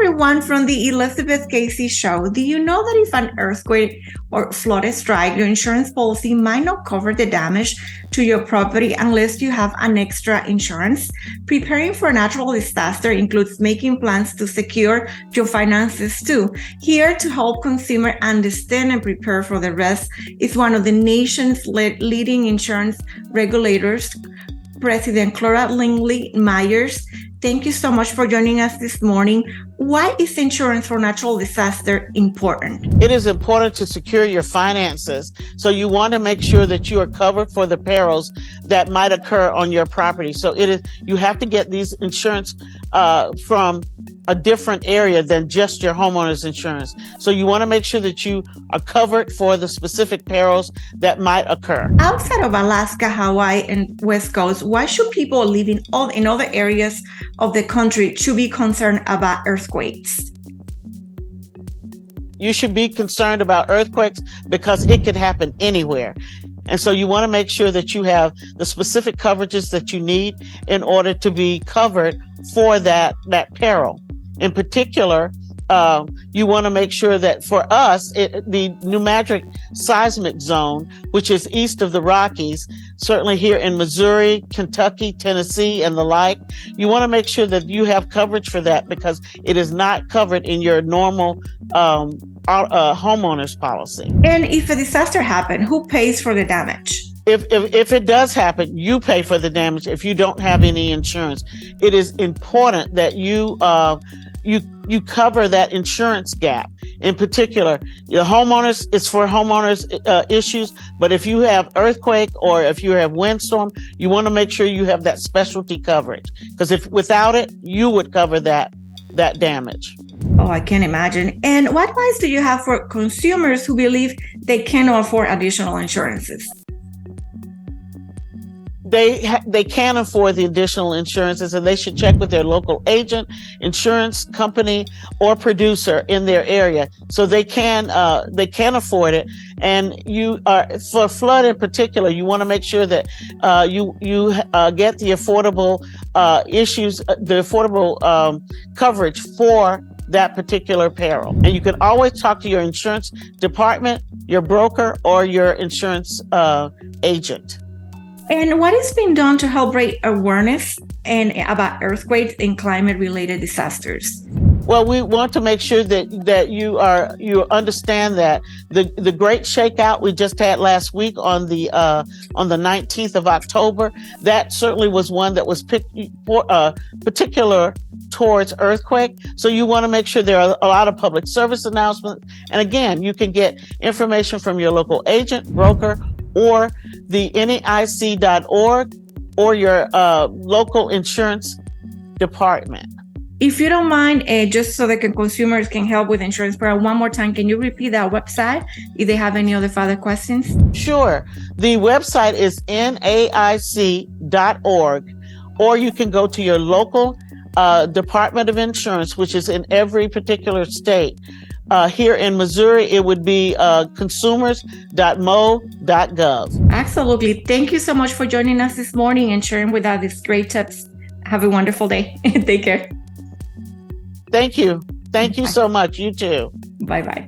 everyone from the Elizabeth Casey Show. Do you know that if an earthquake or flood strike, your insurance policy might not cover the damage to your property unless you have an extra insurance? Preparing for a natural disaster includes making plans to secure your finances too. Here to help consumers understand and prepare for the rest is one of the nation's leading insurance regulators, President Clara Lingley Myers. Thank you so much for joining us this morning. Why is insurance for natural disaster important? It is important to secure your finances. So you want to make sure that you are covered for the perils that might occur on your property. So you have to get these insurance from a different area than just your homeowner's insurance. So you want to make sure that you are covered for the specific perils that might occur. Outside of Alaska, Hawaii, and West Coast, why should people living in other areas of the country should be concerned about earthquakes? You should be concerned about earthquakes because it could happen anywhere. And so you want to make sure that you have the specific coverages that you need in order to be covered for that peril. In particular, you want to make sure that for us, the New Madrid Seismic Zone, which is east of the Rockies, certainly here in Missouri, Kentucky, Tennessee, and the like, you want to make sure that you have coverage for that because it is not covered in your normal homeowner's policy. And if a disaster happens, who pays for the damage? If it does happen, you pay for the damage if you don't have any insurance. It is important that you cover that insurance gap. In particular, your homeowners, it's for homeowners issues, but if you have earthquake or if you have windstorm, you want to make sure you have that specialty coverage because if without it, you would cover that damage. Oh, I can imagine. And what advice do you have for consumers who believe they cannot afford additional insurances? They can afford the additional insurances and they should check with their local agent, insurance company, or producer in their area so they can afford it. And for flood in particular, you want to make sure that you get the affordable coverage for that particular peril. And you can always talk to your insurance department, your broker, or your insurance agent. And what is being done to help raise awareness about earthquakes and climate-related disasters? Well, we want to make sure that you understand that the great shakeout we just had last week on the 19th of October, that certainly was one that was particular towards earthquake. So you want to make sure there are a lot of public service announcements. And again, you can get information from your local agent, broker, or the NAIC.org or your local insurance department. If you don't mind, just so that consumers can help with insurance program, one more time, can you repeat that website if they have any other further questions? Sure. The website is NAIC.org, or you can go to your local Department of Insurance, which is in every particular state. Here in Missouri, it would be consumers.mo.gov. Absolutely. Thank you so much for joining us this morning and sharing with us these great tips. Have a wonderful day. Take care. Thank you. Thank you so much. You too. Bye-bye.